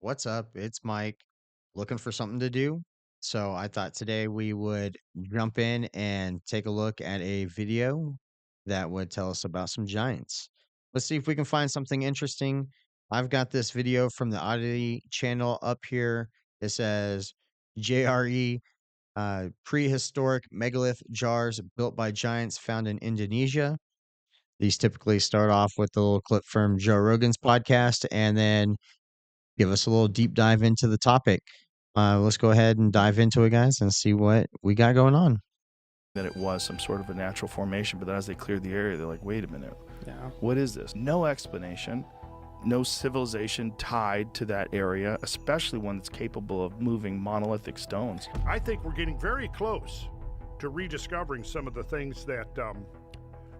What's up? It's Mike looking for something to do. So I thought today we would jump in and take a look at a video that would tell us about some giants. Let's see if we can find something interesting. I've got this video from the Oddity channel up here. It says JRE prehistoric megalith jars built by giants found in Indonesia. These typically start off with a little clip from Joe Rogan's podcast and then give us a little deep dive into the topic. Let's go ahead and dive into it, guys, and see what we got going on. That it was some sort of a natural formation, but then as they cleared the area, they're like, wait a minute, Yeah. what is this? No explanation, no civilization tied to that area, especially one that's capable of moving monolithic stones. I think we're getting very close to rediscovering some of the things that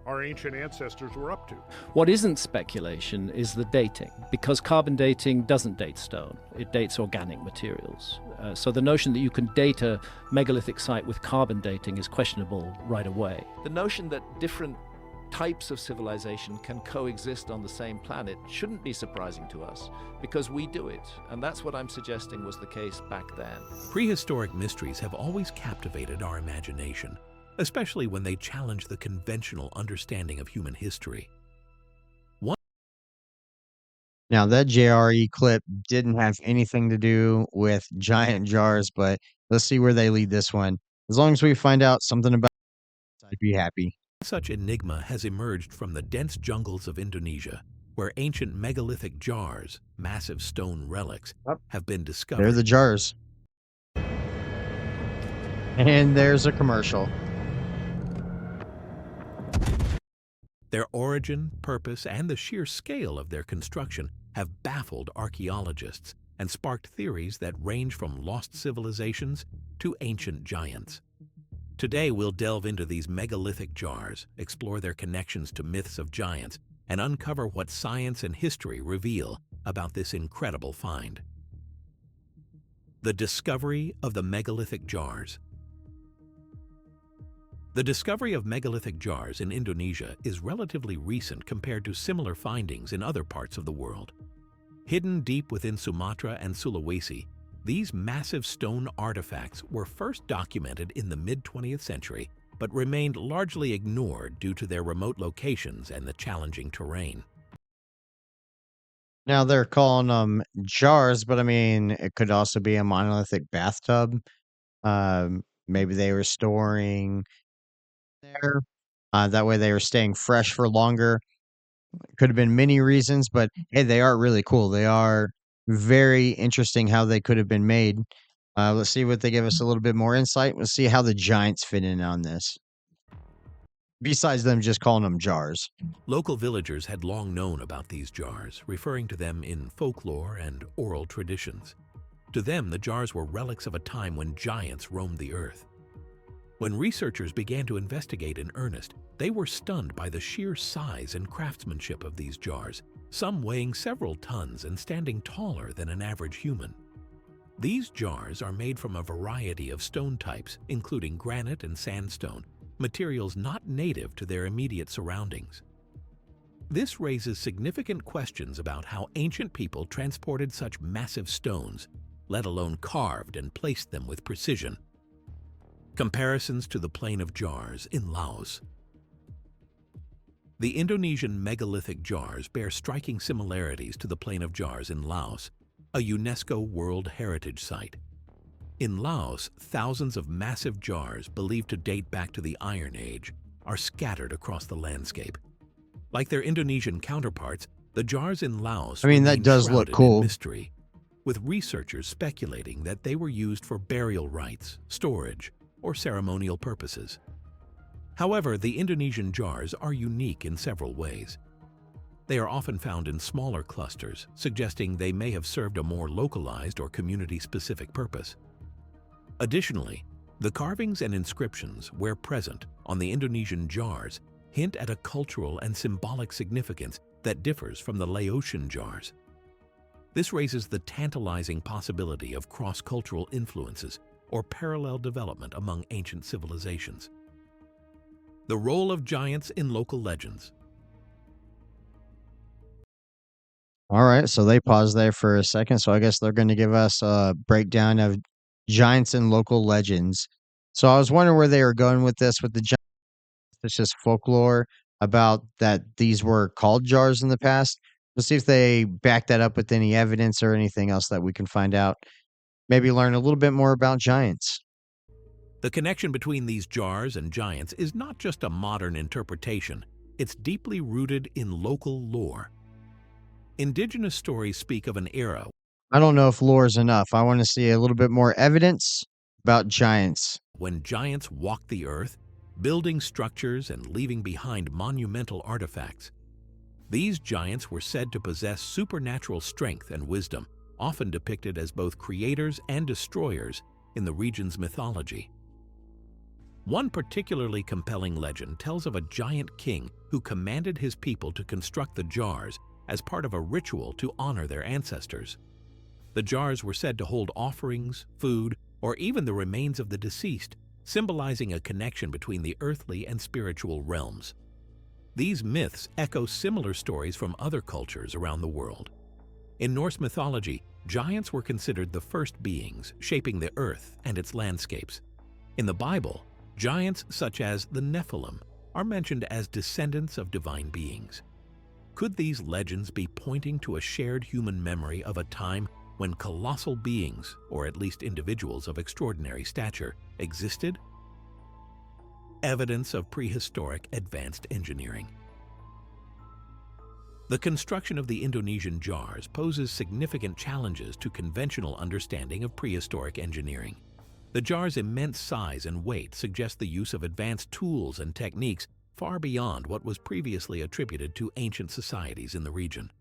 our ancient ancestors were up to. What isn't speculation is the dating, because carbon dating doesn't date stone, it dates organic materials. So the notion that you can date a megalithic site with carbon dating is questionable right away. The notion that different types of civilization can coexist on the same planet shouldn't be surprising to us, because we do it, and that's what I'm suggesting was the case back then. Prehistoric mysteries have always captivated our imagination, especially when they challenge the conventional understanding of human history. Now, that JRE clip didn't have anything to do with giant jars, but let's see where they lead this one. As long as we find out something about it, I'd be happy. Such enigma has emerged from the dense jungles of Indonesia, where ancient megalithic jars, massive stone relics, Yep. have been They're discovered. the jars. And there's a commercial. Their origin, purpose, and the sheer scale of their construction have baffled archaeologists and sparked theories that range from lost civilizations to ancient giants. Today, we'll delve into these megalithic jars, explore their connections to myths of giants, and uncover what science and history reveal about this incredible find. The discovery of the megalithic jars. The discovery of megalithic jars in Indonesia is relatively recent compared to similar findings in other parts of the world. Hidden deep within Sumatra and Sulawesi, these massive stone artifacts were first documented in the mid-20th century, but remained largely ignored due to their remote locations and the challenging terrain. Now they're calling them jars, but I mean, it could also be a monolithic bathtub. Maybe they were storing there. That way they were staying fresh for longer. Could have been many reasons, but hey, they are really cool. They are very interesting how they could have been made. Let's see what they give us a little bit more insight. Let's see how the Giants fit in on this. Besides them just calling them jars. Local villagers had long known about these jars, referring to them in folklore and oral traditions. To them, the jars were relics of a time when giants roamed the earth. When researchers began to investigate in earnest, they were stunned by the sheer size and craftsmanship of these jars, some weighing several tons and standing taller than an average human. These jars are made from a variety of stone types, including granite and sandstone, materials not native to their immediate surroundings. This raises significant questions about how ancient people transported such massive stones, let alone carved and placed them with precision. Comparisons to the plain of jars in Laos. The Indonesian megalithic jars bear striking similarities to the plain of jars in Laos, a UNESCO World Heritage Site. In Laos, thousands of massive jars believed to date back to the Iron Age are scattered across the landscape. Like their Indonesian counterparts, the jars in Laos I mean, that remain does look shrouded in cool. mystery, with researchers speculating that they were used for burial rites, storage, or ceremonial purposes. However, the Indonesian jars are unique in several ways. They are often found in smaller clusters, suggesting they may have served a more localized or community-specific purpose. Additionally, the carvings and inscriptions, where present, on the Indonesian jars hint at a cultural and symbolic significance that differs from the Laotian jars. This raises the tantalizing possibility of cross-cultural influences or parallel development among ancient civilizations. The role of giants in local legends. All right, so they paused there for a second. So I guess they're going to give us a breakdown of giants and local legends. So I was wondering where they were going with this with the giants. It's just folklore about that these were called jars in the past. Let's see if they back that up with any evidence or anything else that we can find out. Maybe learn a little bit more about giants. The connection between these jars and giants is not just a modern interpretation, it's deeply rooted in local lore. Indigenous stories speak of an era I don't know if lore is enough. I want to see a little bit more evidence about giants. when giants walked the earth, building structures and leaving behind monumental artifacts. These giants were said to possess supernatural strength and wisdom, often depicted as both creators and destroyers in the region's mythology. One particularly compelling legend tells of a giant king who commanded his people to construct the jars as part of a ritual to honor their ancestors. The jars were said to hold offerings, food, or even the remains of the deceased, symbolizing a connection between the earthly and spiritual realms. These myths echo similar stories from other cultures around the world. In Norse mythology, giants were considered the first beings shaping the earth and its landscapes. In the Bible, giants such as the Nephilim are mentioned as descendants of divine beings. Could these legends be pointing to a shared human memory of a time when colossal beings, or at least individuals of extraordinary stature, existed? Evidence of prehistoric advanced engineering. The construction of the Indonesian jars poses significant challenges to conventional understanding of prehistoric engineering. The jar's immense size and weight suggest the use of advanced tools and techniques far beyond what was previously attributed to ancient societies in the region.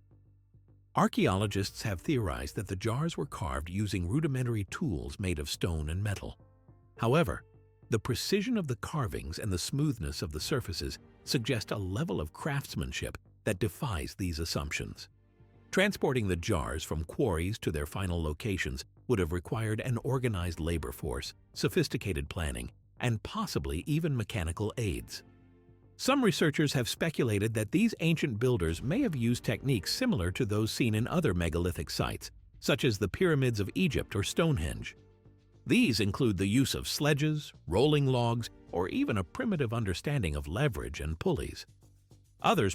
Archaeologists have theorized that the jars were carved using rudimentary tools made of stone and metal. However, the precision of the carvings and the smoothness of the surfaces suggest a level of craftsmanship that defies these assumptions. Transporting the jars from quarries to their final locations would have required an organized labor force, sophisticated planning, and possibly even mechanical aids. Some researchers have speculated that these ancient builders may have used techniques similar to those seen in other megalithic sites, such as the pyramids of Egypt or Stonehenge. These include the use of sledges, rolling logs, or even a primitive understanding of leverage and pulleys. Others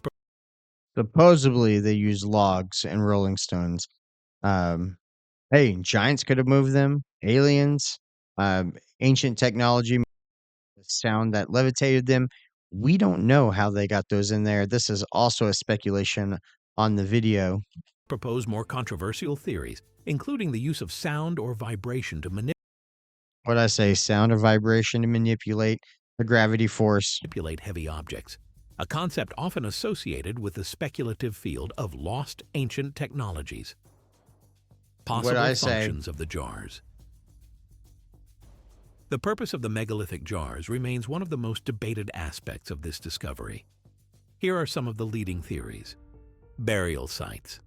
Supposedly, they use logs and rolling stones. Um, hey, giants could have moved them. Aliens, ancient technology, the sound that levitated them. We don't know how they got those in there. This is also a speculation on the video. propose more controversial theories, including the use of sound or vibration to What I say, sound or vibration to manipulate the gravity force. manipulate heavy objects, a concept often associated with the speculative field of lost ancient technologies. Possible I say? functions of the jars. The purpose of the megalithic jars remains one of the most debated aspects of this discovery. Here are some of the leading theories. Burial sites.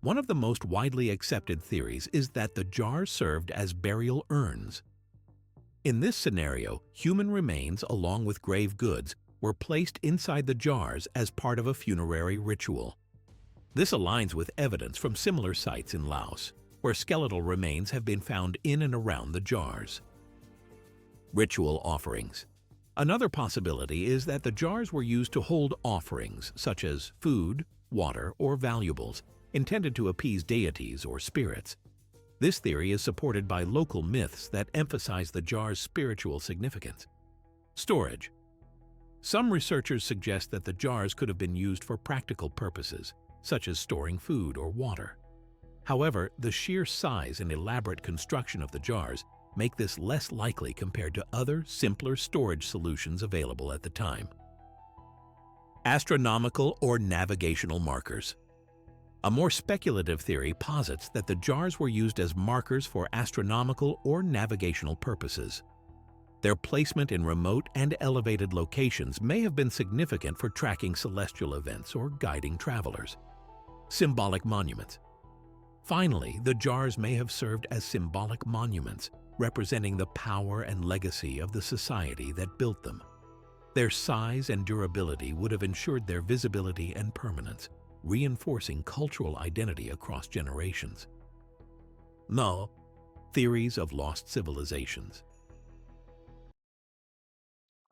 One of the most widely accepted theories is that the jars served as burial urns. In this scenario, human remains along with grave goods were placed inside the jars as part of a funerary ritual. This aligns with evidence from similar sites in Laos, where skeletal remains have been found in and around the jars. Ritual offerings. Another possibility is that the jars were used to hold offerings such as food, water, or valuables, intended to appease deities or spirits. This theory is supported by local myths that emphasize the jar's spiritual significance. Storage. Some researchers suggest that the jars could have been used for practical purposes, such as storing food or water. However, the sheer size and elaborate construction of the jars make this less likely compared to other, simpler storage solutions available at the time. Astronomical or navigational markers. A more speculative theory posits that the jars were used as markers for astronomical or navigational purposes. Their placement in remote and elevated locations may have been significant for tracking celestial events or guiding travelers. Symbolic monuments. Finally, the jars may have served as symbolic monuments, representing the power and legacy of the society that built them. Their size and durability would have ensured their visibility and permanence, reinforcing cultural identity across generations. No. Theories of lost civilizations.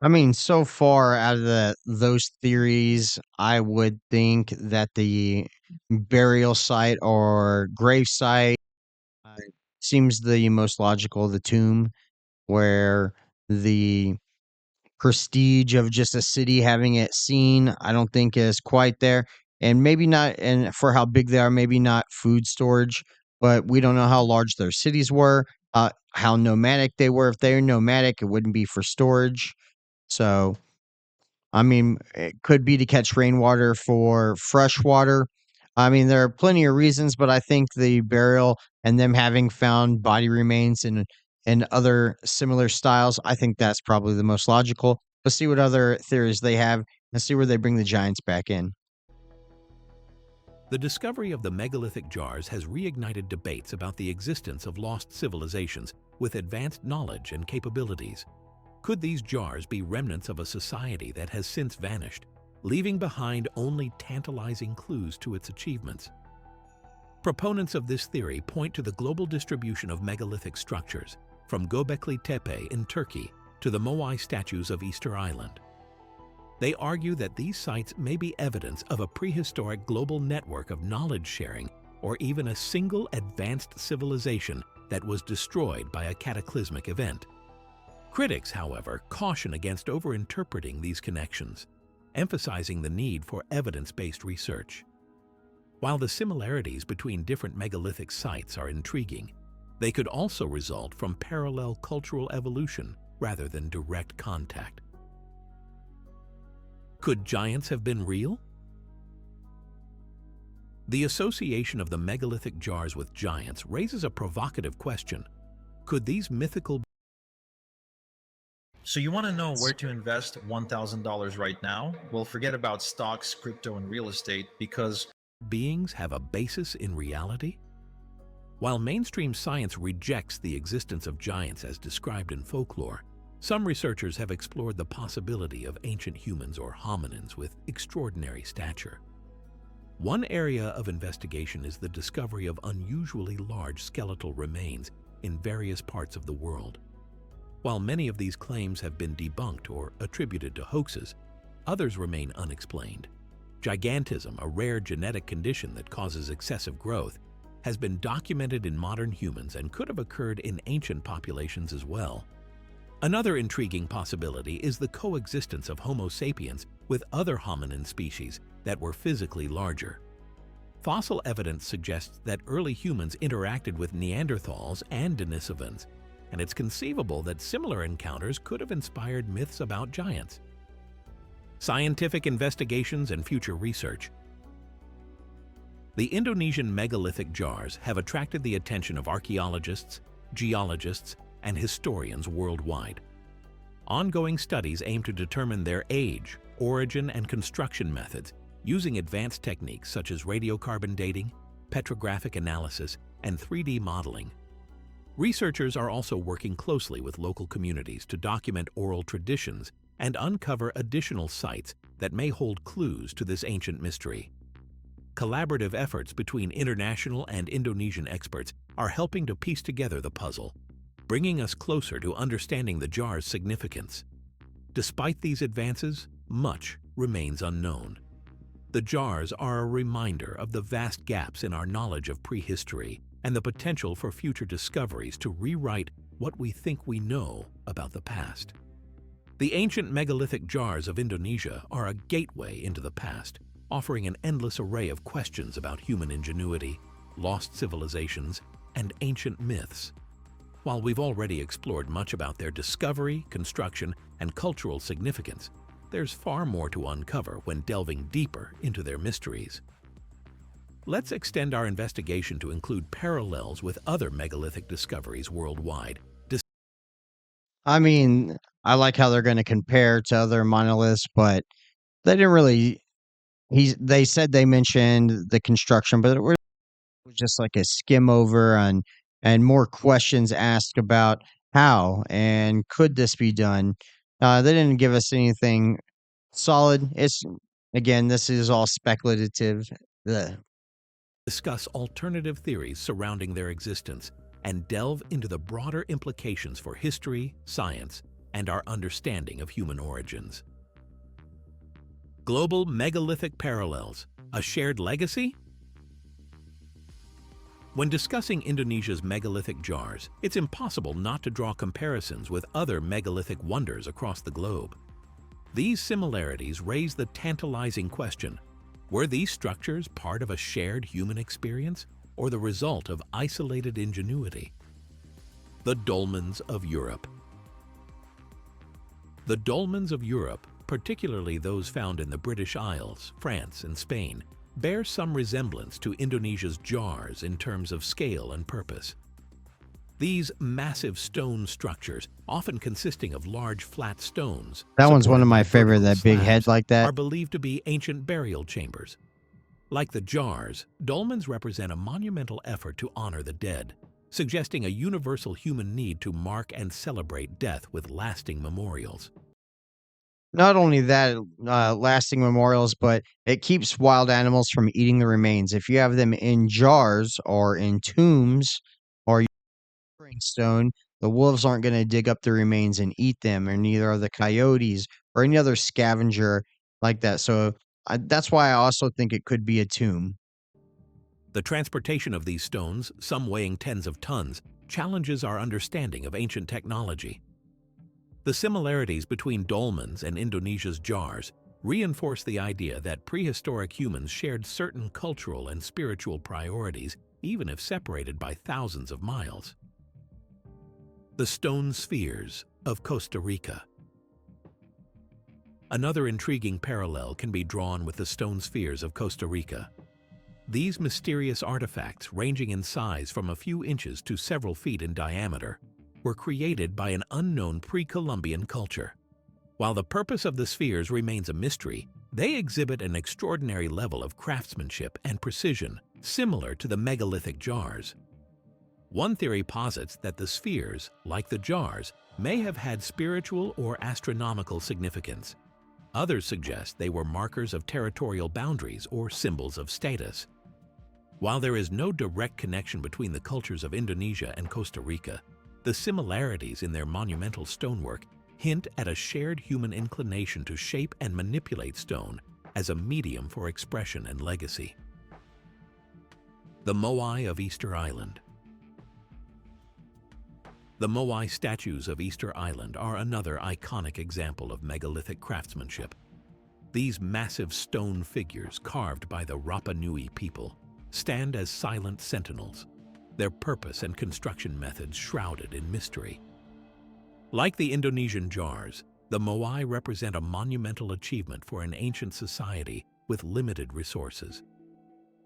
I mean, so far out of those theories, I would think that the burial site or grave site uh, seems the most logical. The tomb, where the prestige of just a city having it seen, I don't think is quite there. And maybe not, and for how big they are, maybe not food storage, but we don't know how large their cities were, how nomadic they were. If they're nomadic, it wouldn't be for storage. So, I mean, it could be to catch rainwater for fresh water. I mean, there are plenty of reasons, but I think the burial and them having found body remains in other similar styles, I think that's probably the most logical. Let's see what other theories they have and see where they bring the giants back in. The discovery of the megalithic jars has reignited debates about the existence of lost civilizations with advanced knowledge and capabilities. Could these jars be remnants of a society that has since vanished, leaving behind only tantalizing clues to its achievements? Proponents of this theory point to the global distribution of megalithic structures, from Göbekli Tepe in Turkey to the Moai statues of Easter Island. They argue that these sites may be evidence of a prehistoric global network of knowledge sharing or even a single advanced civilization that was destroyed by a cataclysmic event. Critics, however, caution against overinterpreting these connections, emphasizing the need for evidence-based research. While the similarities between different megalithic sites are intriguing, they could also result from parallel cultural evolution rather than direct contact. Could giants have been real? The association of the megalithic jars with giants raises a provocative question. Could these mythical So you want to know where to invest $1,000 right now? Well, forget about stocks, crypto, and real estate because beings have a basis in reality? While mainstream science rejects the existence of giants as described in folklore, some researchers have explored the possibility of ancient humans or hominins with extraordinary stature. One area of investigation is the discovery of unusually large skeletal remains in various parts of the world. While many of these claims have been debunked or attributed to hoaxes, others remain unexplained. Gigantism, a rare genetic condition that causes excessive growth, has been documented in modern humans and could have occurred in ancient populations as well. Another intriguing possibility is the coexistence of Homo sapiens with other hominin species that were physically larger. Fossil evidence suggests that early humans interacted with Neanderthals and Denisovans, and it's conceivable that similar encounters could have inspired myths about giants. Scientific investigations and future research. The Indonesian megalithic jars have attracted the attention of archaeologists, geologists, and historians worldwide. Ongoing studies aim to determine their age, origin, and construction methods using advanced techniques such as radiocarbon dating, petrographic analysis, and 3D modeling. Researchers are also working closely with local communities to document oral traditions and uncover additional sites that may hold clues to this ancient mystery. Collaborative efforts between international and Indonesian experts are helping to piece together the puzzle, bringing us closer to understanding the jar's significance. Despite these advances, much remains unknown. The jars are a reminder of the vast gaps in our knowledge of prehistory and the potential for future discoveries to rewrite what we think we know about the past. The ancient megalithic jars of Indonesia are a gateway into the past, offering an endless array of questions about human ingenuity, lost civilizations, and ancient myths. While we've already explored much about their discovery, construction, and cultural significance, there's far more to uncover when delving deeper into their mysteries. Let's extend our investigation to include parallels with other megalithic discoveries worldwide. I mean, I like how they're going to compare to other monoliths, but they didn't really. They said they mentioned the construction, but it was just like a skim over and more questions asked about how and could this be done. They didn't give us anything solid. It's again, this is all speculative The Discuss alternative theories surrounding their existence, and delve into the broader implications for history, science, and our understanding of human origins. Global megalithic parallels, a shared legacy? When discussing Indonesia's megalithic jars, it's impossible not to draw comparisons with other megalithic wonders across the globe. These similarities raise the tantalizing question: were these structures part of a shared human experience or the result of isolated ingenuity? The dolmens of Europe. The dolmens of Europe, particularly those found in the British Isles, France, and Spain, bear some resemblance to Indonesia's jars in terms of scale and purpose. These massive stone structures, often consisting of large flat stones That one's one supported of my by favorite, vertical that big head slabs, like that. are believed to be ancient burial chambers. Like the jars, dolmens represent a monumental effort to honor the dead, suggesting a universal human need to mark and celebrate death with lasting memorials. Not only that, lasting memorials, but it keeps wild animals from eating the remains. If you have them in jars or in tombs or stone, the wolves aren't going to dig up the remains and eat them, or neither are the coyotes or any other scavenger like that. So that's why I also think it could be a tomb. The transportation of these stones, some weighing tens of tons, challenges our understanding of ancient technology. The similarities between dolmens and Indonesia's jars reinforce the idea that prehistoric humans shared certain cultural and spiritual priorities, even if separated by thousands of miles. The stone spheres of Costa Rica. Another intriguing parallel can be drawn with the stone spheres of Costa Rica. These mysterious artifacts, ranging in size from a few inches to several feet in diameter, were created by an unknown pre-Columbian culture. While the purpose of the spheres remains a mystery, they exhibit an extraordinary level of craftsmanship and precision, similar to the megalithic jars. One theory posits that the spheres, like the jars, may have had spiritual or astronomical significance. Others suggest they were markers of territorial boundaries or symbols of status. While there is no direct connection between the cultures of Indonesia and Costa Rica, the similarities in their monumental stonework hint at a shared human inclination to shape and manipulate stone as a medium for expression and legacy. The Moai of Easter Island. The Moai statues of Easter Island are another iconic example of megalithic craftsmanship. These massive stone figures, carved by the Rapa Nui people, stand as silent sentinels, their purpose and construction methods shrouded in mystery. Like the Indonesian jars, the Moai represent a monumental achievement for an ancient society with limited resources.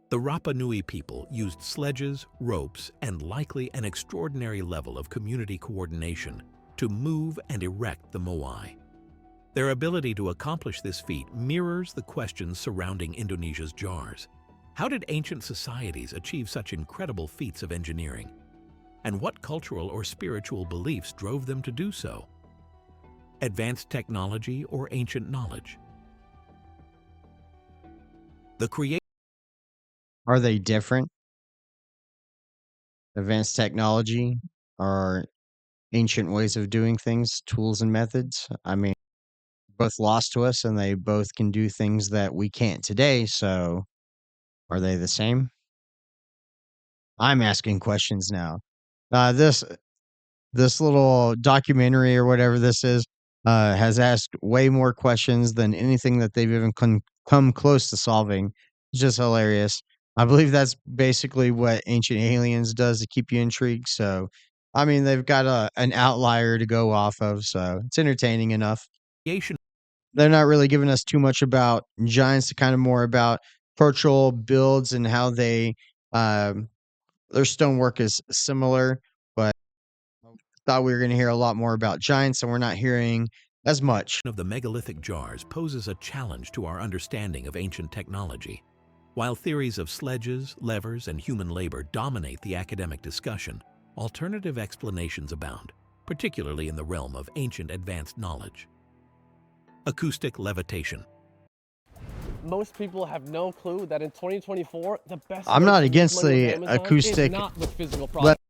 The Rapa Nui people used sledges, ropes, and likely an extraordinary level of community coordination to move and erect the Moai. Their ability to accomplish this feat mirrors the questions surrounding Indonesia's jars. How did ancient societies achieve such incredible feats of engineering? And what cultural or spiritual beliefs drove them to do so? Advanced technology or ancient knowledge? The creation Are they different? Advanced technology or ancient ways of doing things, tools and methods? I mean, both lost to us and they both can do things that we can't today. So are they the same? I'm asking questions now. This little documentary or whatever this is has asked way more questions than anything that they've even come close to solving. It's just hilarious. I believe that's basically what Ancient Aliens does to keep you intrigued. So, I mean, they've got an outlier to go off of, so it's entertaining enough. They're not really giving us too much about giants, kind of more about cultural builds and how um, their stonework is similar, but thought we were going to hear a lot more about giants, and we're not hearing as much. of the megalithic jars poses a challenge to our understanding of ancient technology. While theories of sledges, levers, and human labor dominate the academic discussion, alternative explanations abound, particularly in the realm of ancient advanced knowledge. Acoustic levitation. most people have no clue that in 2024, the best I'm way not to lose against money on the Amazon is acoustic not with physical products.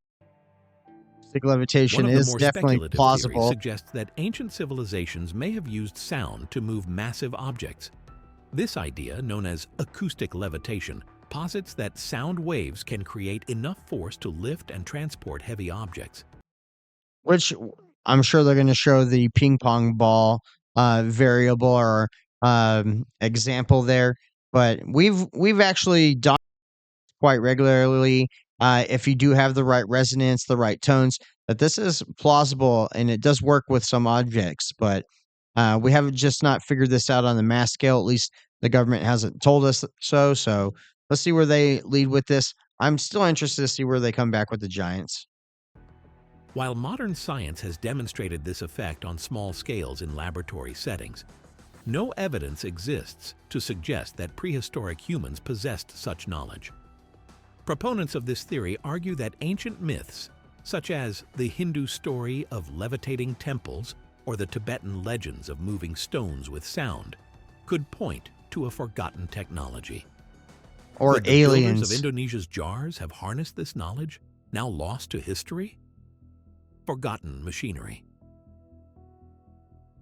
acoustic One levitation of the is more definitely speculative theories plausible. suggests that ancient civilizations may have used sound to move massive objects. This idea, known as acoustic levitation, posits that sound waves can create enough force to lift and transport heavy objects. Which I'm sure they're going to show the ping pong ball variable or example there. But we've actually done quite regularly. If you do have the right resonance, the right tones, that this is plausible and it does work with some objects. But we have just not figured this out on the mass scale. At least the government hasn't told us so. So let's see where they lead with this. I'm still interested to see where they come back with the giants. While modern science has demonstrated this effect on small scales in laboratory settings, no evidence exists to suggest that prehistoric humans possessed such knowledge. Proponents of this theory argue that ancient myths, such as the Hindu story of levitating temples or the Tibetan legends of moving stones with sound, could point to a forgotten technology. Or Could the builders of aliens. Indonesia's jars have harnessed this knowledge, now lost to history? Forgotten machinery.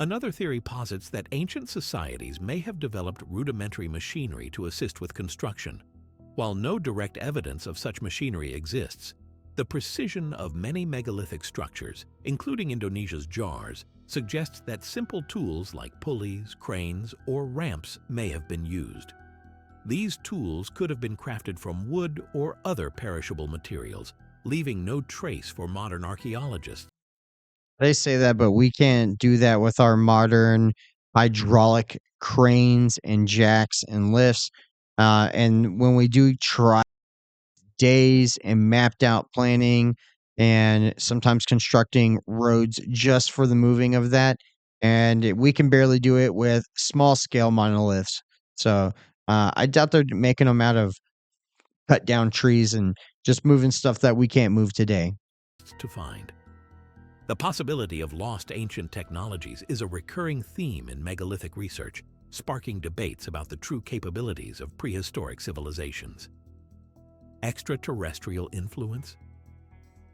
Another theory posits that ancient societies may have developed rudimentary machinery to assist with construction. While no direct evidence of such machinery exists, the precision of many megalithic structures, including Indonesia's jars, suggests that simple tools like pulleys, cranes, or ramps may have been used. These tools could have been crafted from wood or other perishable materials, leaving no trace for modern archaeologists. They say that, but we can't do that with our modern hydraulic cranes and jacks and lifts. And when we do try days and mapped out planning and sometimes constructing roads just for the moving of that, we can barely do it with small scale monoliths. So I doubt they're making them out of cut down trees and just moving stuff that we can't move today. To find. The possibility of lost ancient technologies is a recurring theme in megalithic research, sparking debates about the true capabilities of prehistoric civilizations. Extraterrestrial influence?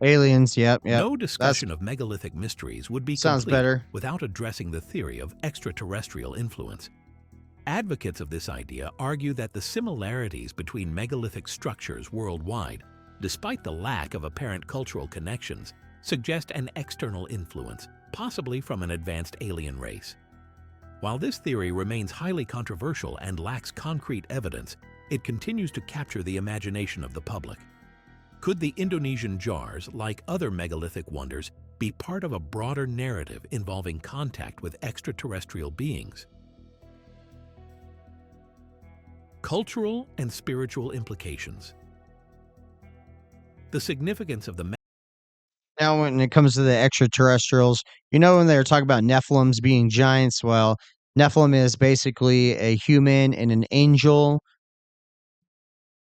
Aliens, yep. No discussion of megalithic mysteries would be Sounds complete better. without addressing the theory of extraterrestrial influence. Advocates of this idea argue that the similarities between megalithic structures worldwide, despite the lack of apparent cultural connections, suggest an external influence, possibly from an advanced alien race. While this theory remains highly controversial and lacks concrete evidence, it continues to capture the imagination of the public. Could the Indonesian jars, like other megalithic wonders, be part of a broader narrative involving contact with extraterrestrial beings? Cultural and spiritual implications. The significance of the Now, when it comes to the extraterrestrials, when they were talking about Nephilims being giants, well, Nephilim is basically a human and an angel.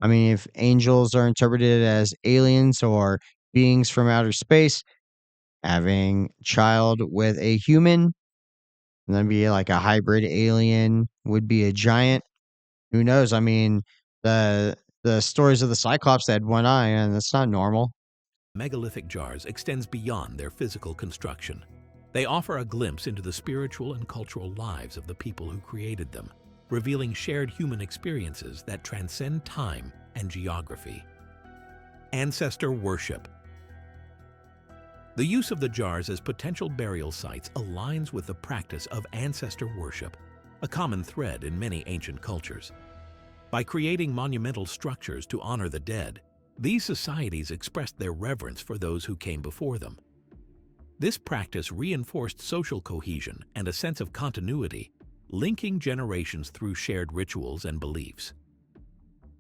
I mean, if angels are interpreted as aliens or beings from outer space, having child with a human, and then be like a hybrid alien would be a giant. Who knows? I mean, the stories of the Cyclops that had one eye, and that's not normal. megalithic jars extends beyond their physical construction. They offer a glimpse into the spiritual and cultural lives of the people who created them, revealing shared human experiences that transcend time and geography. Ancestor worship. The use of the jars as potential burial sites aligns with the practice of ancestor worship, a common thread in many ancient cultures. By creating monumental structures to honor the dead, these societies expressed their reverence for those who came before them. This practice reinforced social cohesion and a sense of continuity, linking generations through shared rituals and beliefs.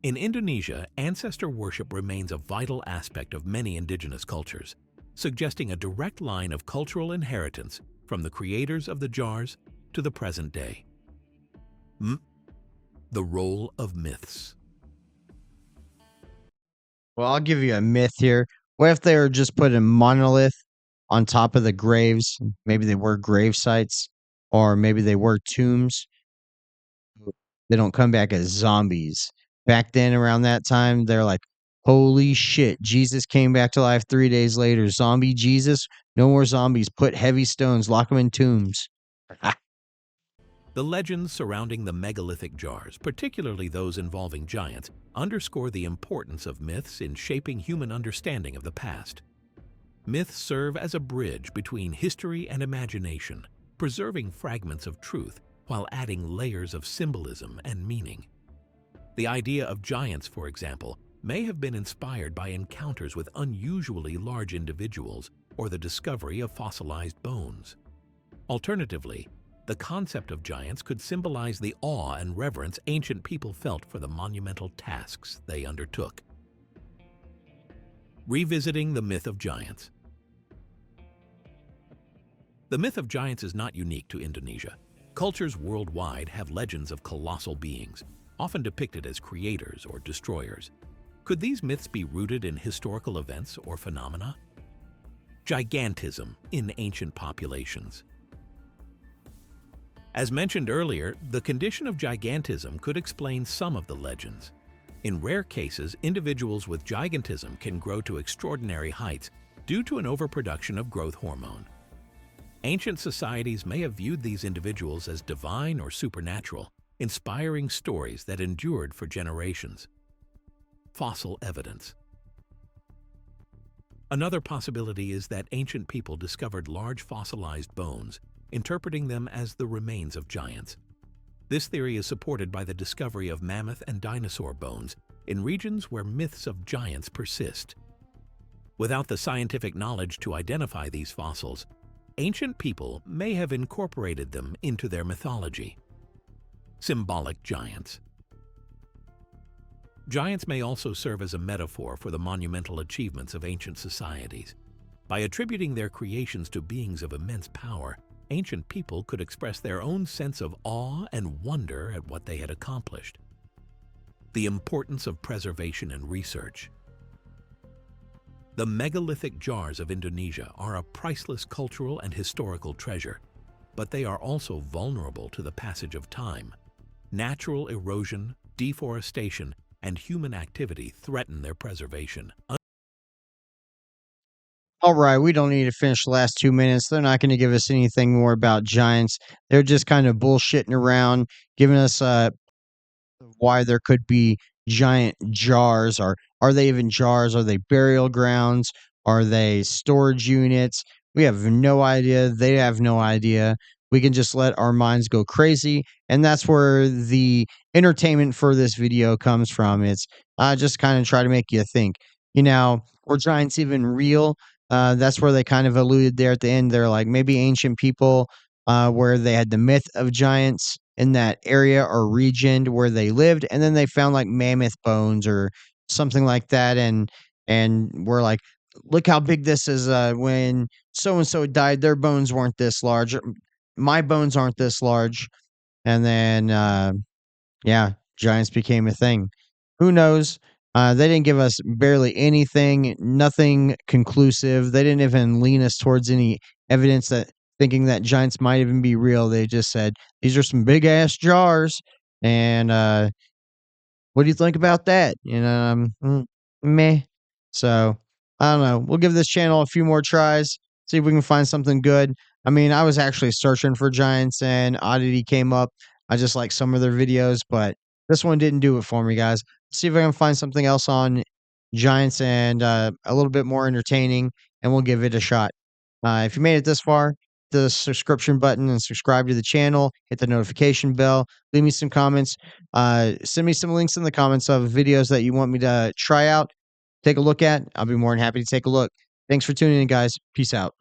In Indonesia, ancestor worship remains a vital aspect of many indigenous cultures, suggesting a direct line of cultural inheritance from the creators of the jars to the present day. The role of myths. Well, I'll give you a myth here. What if they were just put a monolith on top of the graves? Maybe they were grave sites, or maybe they were tombs. they don't come back as zombies. Back then, around that time, they're like, holy shit, Jesus came back to life 3 days later. Zombie Jesus, no more zombies. Put heavy stones, lock them in tombs. The legends surrounding the megalithic jars, particularly those involving giants, underscore the importance of myths in shaping human understanding of the past. Myths serve as a bridge between history and imagination, preserving fragments of truth while adding layers of symbolism and meaning. The idea of giants, for example, may have been inspired by encounters with unusually large individuals or the discovery of fossilized bones. Alternatively, the concept of giants could symbolize the awe and reverence ancient people felt for the monumental tasks they undertook. Revisiting the myth of giants. The myth of giants is not unique to Indonesia. Cultures worldwide have legends of colossal beings, often depicted as creators or destroyers. Could these myths be rooted in historical events or phenomena? Gigantism in ancient populations. As mentioned earlier, the condition of gigantism could explain some of the legends. In rare cases, individuals with gigantism can grow to extraordinary heights due to an overproduction of growth hormone. Ancient societies may have viewed these individuals as divine or supernatural, inspiring stories that endured for generations. Fossil evidence. Another possibility is that ancient people discovered large fossilized bones, interpreting them as the remains of giants. This theory is supported by the discovery of mammoth and dinosaur bones in regions where myths of giants persist. Without the scientific knowledge to identify these fossils, ancient people may have incorporated them into their mythology. Symbolic giants. Giants may also serve as a metaphor for the monumental achievements of ancient societies. By attributing their creations to beings of immense power, ancient people could express their own sense of awe and wonder at what they had accomplished. The importance of preservation and research. The megalithic jars of Indonesia are a priceless cultural and historical treasure, but they are also vulnerable to the passage of time. Natural erosion, deforestation, and human activity threaten their preservation. All right, we don't need to finish the last 2 minutes. They're not going to give us anything more about giants. They're just kind of bullshitting around, giving us why there could be giant jars. Or are they even jars? Are they burial grounds? Are they storage units? We have no idea. They have no idea. We can just let our minds go crazy. And that's where the entertainment for this video comes from. It's just kind of try to make you think. Were giants even real? That's where they kind of alluded there at the end. They're like maybe ancient people where they had the myth of giants in that area or region where they lived, and then they found like mammoth bones or something like that, and we're like, look how big this is. When so and so died, their bones weren't this large. My bones aren't this large, and then yeah, giants became a thing. Who knows? They didn't give us barely anything, nothing conclusive. They didn't even lean us towards any evidence that thinking that giants might even be real. They just said, these are some big ass jars. And what do you think about that? Meh. So I don't know. We'll give this channel a few more tries, see if we can find something good. I mean, I was actually searching for giants and Oddity came up. I just like some of their videos, but this one didn't do it for me, guys. See if I can find something else on giants and a little bit more entertaining, and we'll give it a shot. If you made it this far, the subscription button and subscribe to the channel, hit the notification bell, leave me some comments, send me some links in the comments of videos that you want me to try out, take a look at. I'll be more than happy to take a look. Thanks for tuning in, guys. Peace out.